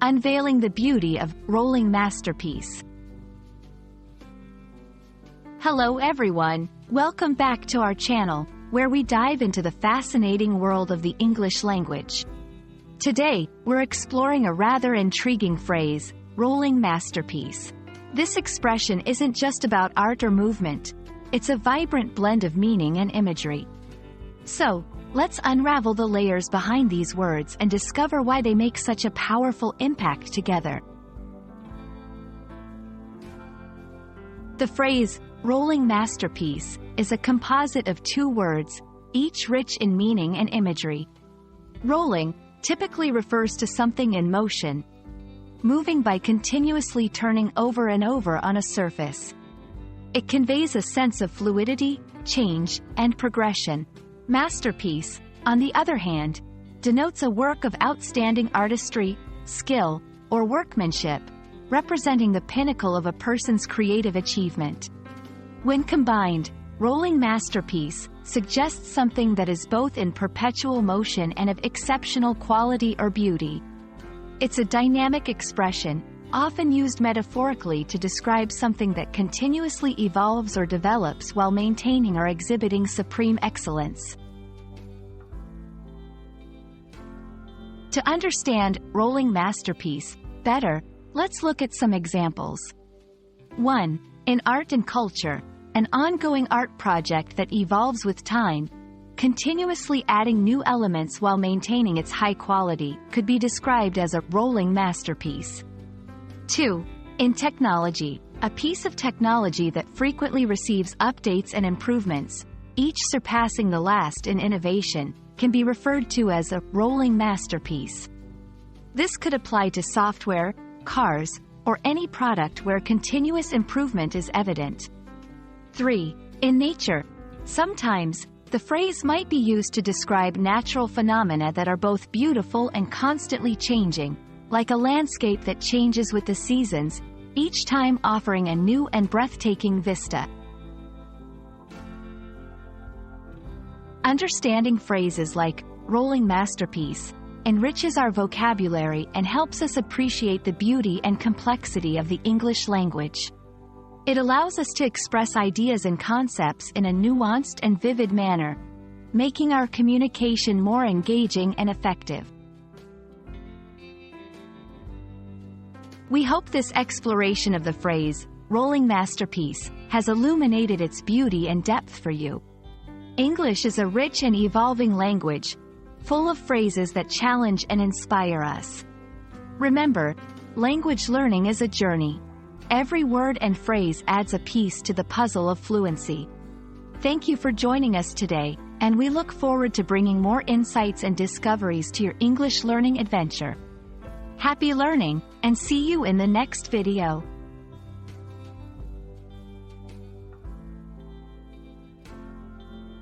unveiling the beauty of rolling masterpiece. Hello everyone, welcome back to our channel, where we dive into the fascinating world of the English language. Today, we're exploring a rather intriguing phrase, rolling masterpiece. This expression isn't just about art or movement, it's a vibrant blend of meaning and imagery. So, let's unravel the layers behind these words and discover why they make such a powerful impact together. The phrase, rolling masterpiece, is a composite of two words, each rich in meaning and imagery. Rolling typically refers to something in motion, moving by continuously turning over and over on a surface. It conveys a sense of fluidity, change, and progression. Masterpiece, on the other hand, denotes a work of outstanding artistry, skill, or workmanship, representing the pinnacle of a person's creative achievement. When combined, rolling masterpiece suggests something that is both in perpetual motion and of exceptional quality or beauty. It's a dynamic expression, often used metaphorically to describe something that continuously evolves or develops while maintaining or exhibiting supreme excellence. To understand rolling masterpiece better, let's look at some examples. 1. In art and culture, an ongoing art project that evolves with time, continuously adding new elements while maintaining its high quality, could be described as a rolling masterpiece. 2. In technology, a piece of technology that frequently receives updates and improvements, each surpassing the last in innovation, can be referred to as a rolling masterpiece. This could apply to software, cars, or any product where continuous improvement is evident. 3. In nature, sometimes, the phrase might be used to describe natural phenomena that are both beautiful and constantly changing, like a landscape that changes with the seasons, each time offering a new and breathtaking vista. Understanding phrases like rolling masterpiece enriches our vocabulary and helps us appreciate the beauty and complexity of the English language. It allows us to express ideas and concepts in a nuanced and vivid manner, making our communication more engaging and effective. We hope this exploration of the phrase, rolling masterpiece, has illuminated its beauty and depth for you. English is a rich and evolving language, full of phrases that challenge and inspire us. Remember, language learning is a journey. Every word and phrase adds a piece to the puzzle of fluency. Thank you for joining us today, and we look forward to bringing more insights and discoveries to your English learning adventure. Happy learning, and see you in the next video.